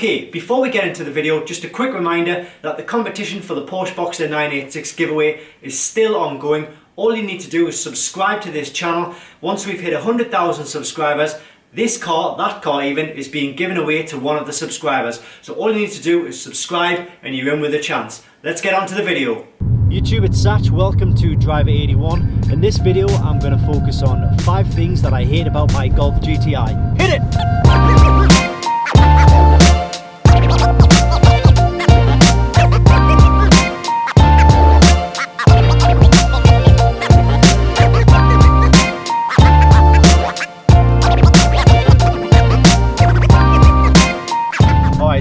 Okay, before we get into the video, just a quick reminder that the competition for the Porsche Boxster 986 giveaway is still ongoing. All you need to do is subscribe to this channel. Once we've hit 100,000 subscribers, this car, that car even, is being given away to one of the subscribers. So all you need to do is subscribe and you're in with a chance. Let's get on to the video. YouTube, it's Satch. Welcome to Driver81. In this video, I'm going to focus on 5 things that I hate about my Golf GTI. Hit it!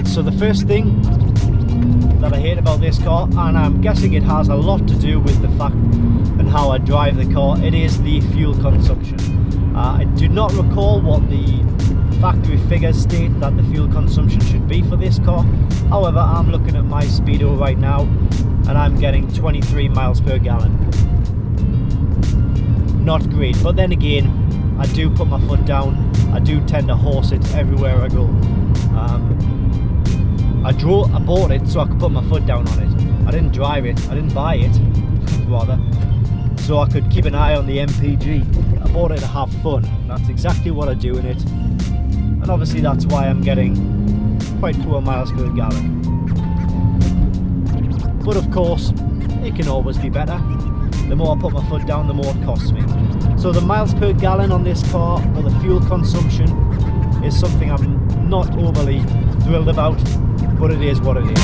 So the first thing that I hate about this car, and I'm guessing it has a lot to do with the fact and how I drive the car, it is the fuel consumption. I do not recall what the factory figures state that the fuel consumption should be for this car. However, I'm looking at my speedo right now and I'm getting 23 miles per gallon. Not great, but then again, I do put my foot down. I do tend to horse it everywhere I go. I bought it so I could put my foot down on it. I didn't drive it, I didn't buy it, rather, so I could keep an eye on the MPG. I bought it to have fun. That's exactly what I do in it. And obviously that's why I'm getting quite poor miles per gallon. But of course, it can always be better. The more I put my foot down, the more it costs me. So the miles per gallon on this car, or the fuel consumption, is something I'm not overly thrilled about, but it is what it is.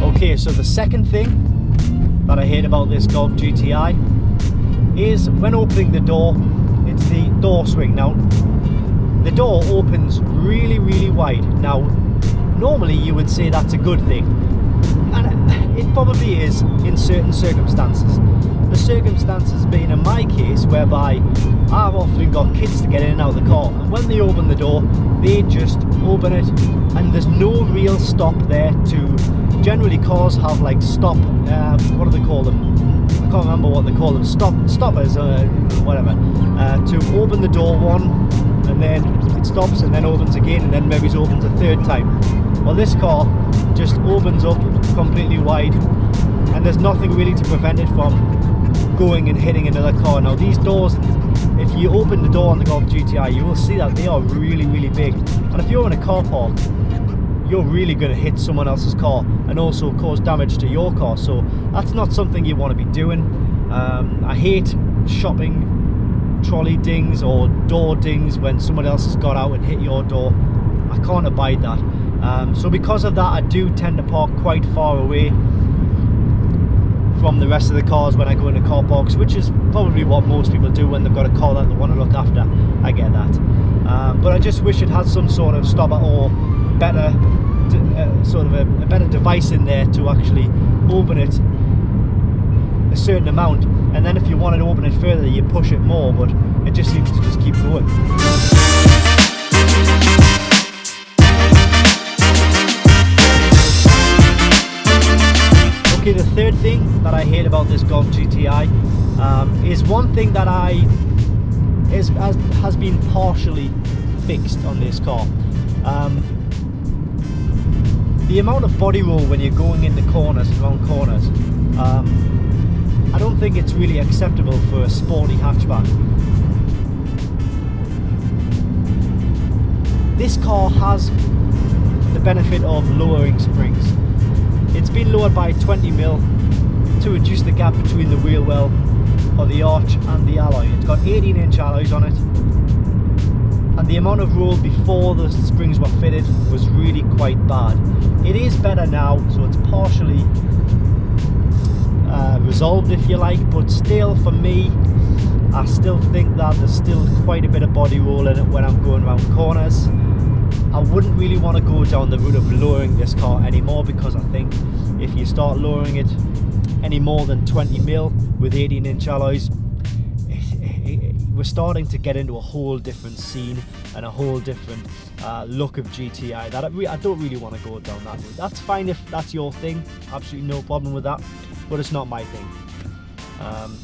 Okay, so the second thing that I hate about this Golf GTI is when opening the door, it's the door swing. Now, the door opens really wide. Now, normally you would say that's a good thing, and it probably is in certain circumstances. The circumstances being in my case whereby I've often got kids to get in and out of the car, and when they open the door, they just open it and there's no real stop there to. Generally cars have like stop, what do they call them? I can't remember what they call them, stoppers or whatever, to open the door one and then it stops and then opens again and then maybe it opens a third time. Well, this car just opens up completely wide and there's nothing really to prevent it from going and hitting another car. Now these doors, if you open the door on the Golf GTI, you will see that they are really big, and if you're in a car park, you're really going to hit someone else's car and also cause damage to your car. So that's not something you want to be doing. I hate shopping trolley dings or door dings when someone else has got out and hit your door. I can't abide that. So because of that, I do tend to park quite far away from the rest of the cars when I go into car parks, which is probably what most people do when they've got a car that they want to look after. I get that. But I just wish it had some sort of stopper or better, sort of a better device in there to actually open it a certain amount, and then if you wanted to open it further, you push it more, but it just seems to just keep going. Okay, the third thing that I hate about this Golf GTI is one thing that has been partially fixed on this car. The amount of body roll when you're going into corners and round corners, I don't think it's really acceptable for a sporty hatchback. This car has the benefit of lowering springs. It's been lowered by 20mm to reduce the gap between the wheel well or the arch and the alloy. It's got 18-inch alloys on it, and the amount of roll before the springs were fitted was really quite bad. It is better now, so it's partially resolved, if you like, but still, for me, I still think that there's still quite a bit of body roll in it when I'm going around corners. I wouldn't really want to go down the route of lowering this car anymore, because I think if you start lowering it any more than 20mm with 18-inch alloys, we're starting to get into a whole different scene and a whole different look of GTI that I don't really want to go down that route. That's fine if that's your thing, absolutely no problem with that, but it's not my thing.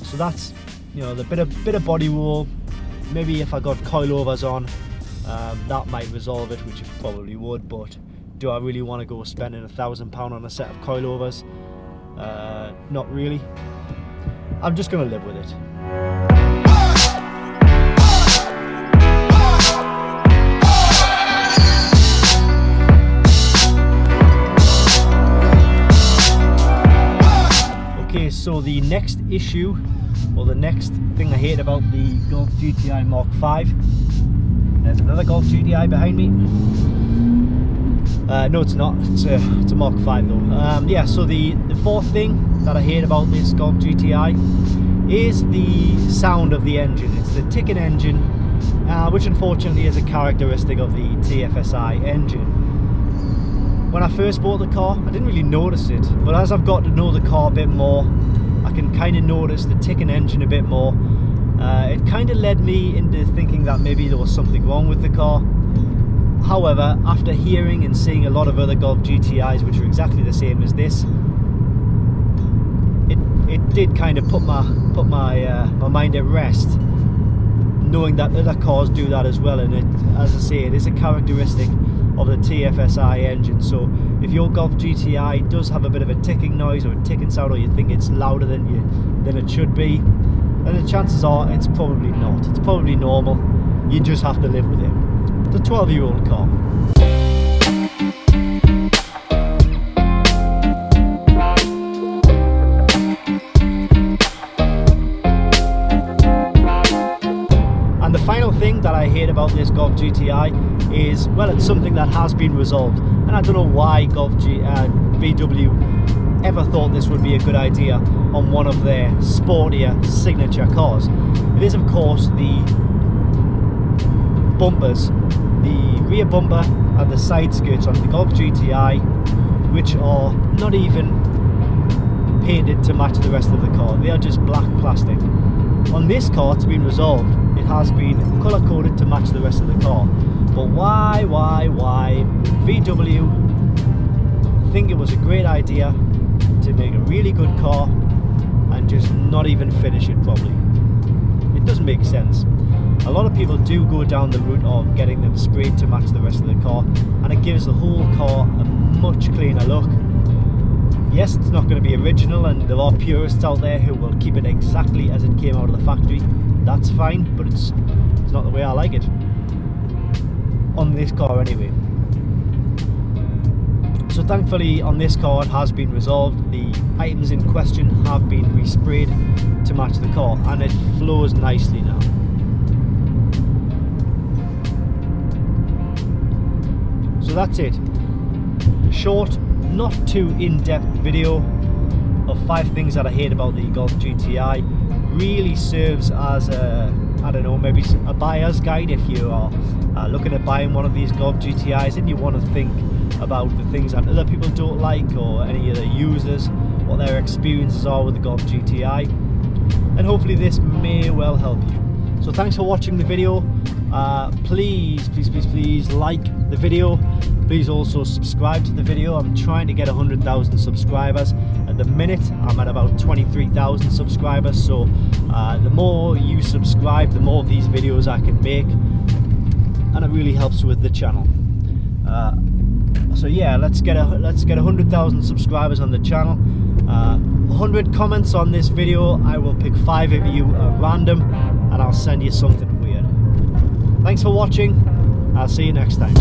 So that's, you know, the bit of body roll. Maybe if I got coilovers on, that might resolve it, which it probably would. But do I really want to go spending £1,000 on a set of coilovers? Not really. I'm just going to live with it. Okay, so the next issue, or the next thing I hate about the Golf GTI Mark 5, there's another Golf GTI behind me. No, it's not. It's a Mark 5 though. Yeah. So the fourth thing that I hate about this Golf GTI is the sound of the engine. It's the ticking engine, which unfortunately is a characteristic of the TFSI engine. When I first bought the car, I didn't really notice it, but as I've got to know the car a bit more, I can kind of notice the ticking engine a bit more. It kind of led me into thinking that maybe there was something wrong with the car. However, after hearing and seeing a lot of other Golf GTIs which are exactly the same as this, it did kind of put my mind at rest, knowing that other cars do that as well. And it, as I say, it is a characteristic of the TFSI engine. So if your Golf GTI does have a bit of a ticking noise or a ticking sound, or you think it's louder than it should be, then the chances are it's probably not. It's probably normal. You just have to live with it. It's a 12-year-old car. And the final thing that I hate about this Golf GTI is, well, it's something that has been resolved, and I don't know why VW ever thought this would be a good idea on one of their sportier signature cars. It is, of course, the bumpers, the rear bumper and the side skirts on the Golf GTI, which are not even painted to match the rest of the car. They are just black plastic. On this car, it's been resolved. It has been colour coded to match the rest of the car. But why VW think it was a great idea to make a really good car and just not even finish it properly? It doesn't make sense. A lot of people do go down the route of getting them sprayed to match the rest of the car, and it gives the whole car a much cleaner look. Yes, it's not going to be original, and there are purists out there who will keep it exactly as it came out of the factory. That's fine, but it's not the way I like it. On this car anyway. So thankfully on this car it has been resolved. The items in question have been resprayed to match the car, and it flows nicely now. So that's it. Short, not too in-depth video of 5 things that I hate about the Golf GTI. Really serves as a, I don't know, maybe a buyer's guide if you are looking at buying one of these Golf GTIs and you want to think about the things that other people don't like, or any other users, what their experiences are with the Golf GTI, and hopefully this may well help you. So thanks for watching the video. Please like the video. Please also subscribe to the video. I'm trying to get 100,000 subscribers. At the minute I'm at about 23,000 subscribers, so the more you subscribe, the more of these videos I can make, and it really helps with the channel. So yeah, let's get 100,000 subscribers on the channel. 100 comments on this video. I will pick 5 of you at random and I'll send you something weird. Thanks for watching. I'll see you next time.